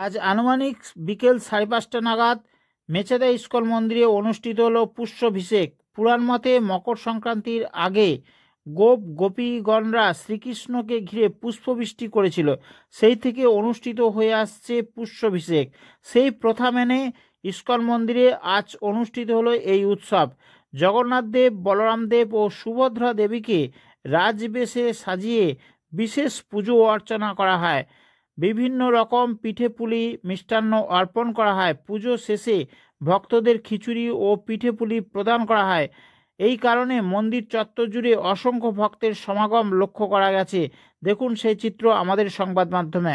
আজ আনুমানিক বিকেল 5:30 নাগাদ মেচেদা ইস্কন মন্দিরে অনুষ্ঠিত হলো পুষ্যাভিষেক। পুরাণ মতে মকর সংক্রান্তির আগে গোপীগণরা শ্রীকৃষ্ণকে ঘিরে পুষ্পবৃষ্টি করেছিল। সেই থেকে অনুষ্ঠিত হয়ে আসছে পুষ্যাভিষেক। সেই প্রথা মেনে ইস্কন মন্দিরে আজ অনুষ্ঠিত হলো এই উৎসব। জগন্নাথ দেব, বলরাম দেব ও সুভদ্রা দেবীকে রাজবেশে সাজিয়ে বিশেষ পুজো অর্চনা করা হয়। বিভিন্ন রকম পিঠে পুলি মিষ্টান্ন অর্পণ করা হয়। পুজো শেষে ভক্তদের খিচুড়ি ও পিঠে পুলি প্রদান করা হয়। এই কারণে মন্দির চত্বর জুড়ে অসংখ্য ভক্তের সমাগম লক্ষ্য করা গেছে। দেখুন সেই চিত্র আমাদের সংবাদ মাধ্যমে।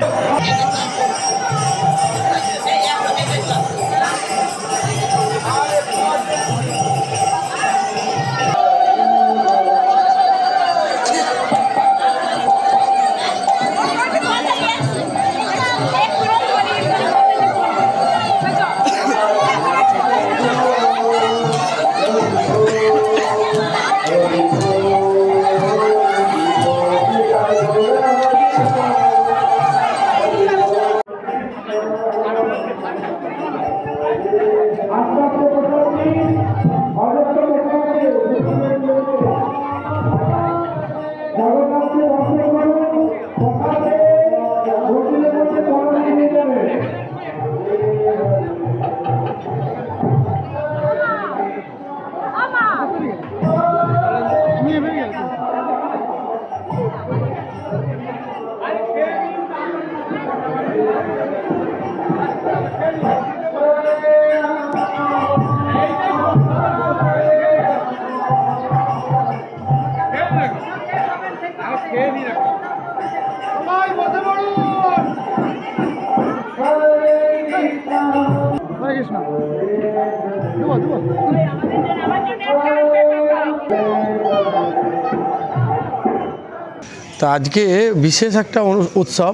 তো আজকে বিশেষ একটা উৎসব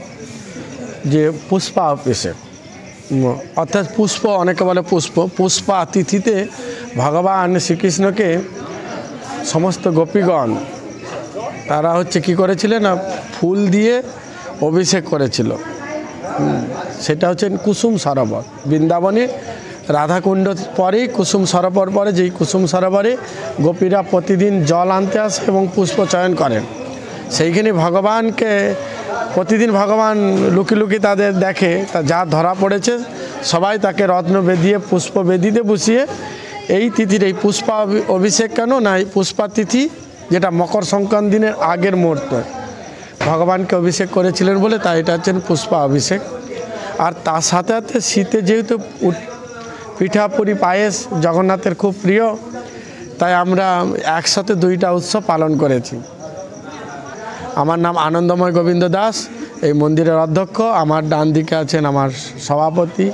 যে পুষ্পাভিষেক, অর্থাৎ পুষ্প, অনেকে বলে পুষ্পা তিথিতে ভগবান শ্রীকৃষ্ণকে সমস্ত গোপীগণ তারা কি করেছিলেন না, ফুল দিয়ে অভিষেক করেছিল। সেটা কুসুম সরোবর, বৃন্দাবনে রাধাকুণ্ড পরেই কুসুম সরোবর পরে, যেই কুসুম সরোবরে গোপীরা প্রতিদিন জল আনতে আসে এবং পুষ্প চয়ন করেন। সেইখানে ভগবানকে প্রতিদিন ভগবান লুকি লুকি তাদের দেখে, তা যা ধরা পড়েছে সবাই তাকে রত্ন বেদিয়ে পুষ্প বেদিতে বসিয়ে এই তিথির এই পুষ্পা অভিষেক কেন না, এই পুষ্পা তিথি যেটা মকর সংক্রান্তি দিনের আগের মুহূর্ত ভগবানকে অভিষেক করেছিলেন বলে তাই এটা পুষ্পা অভিষেক। আর তার সাথে সাথে শীতে যেহেতু পিঠাপুরি পায়েস জগন্নাথের খুব প্রিয়, তাই আমরা একসাথে দুইটা উৎসব পালন করেছি। আমার নাম আনন্দময় গোবিন্দ দাস, এই মন্দিরের অধ্যক্ষ। আমার ডান দিকে আছেন আমার সভাপতি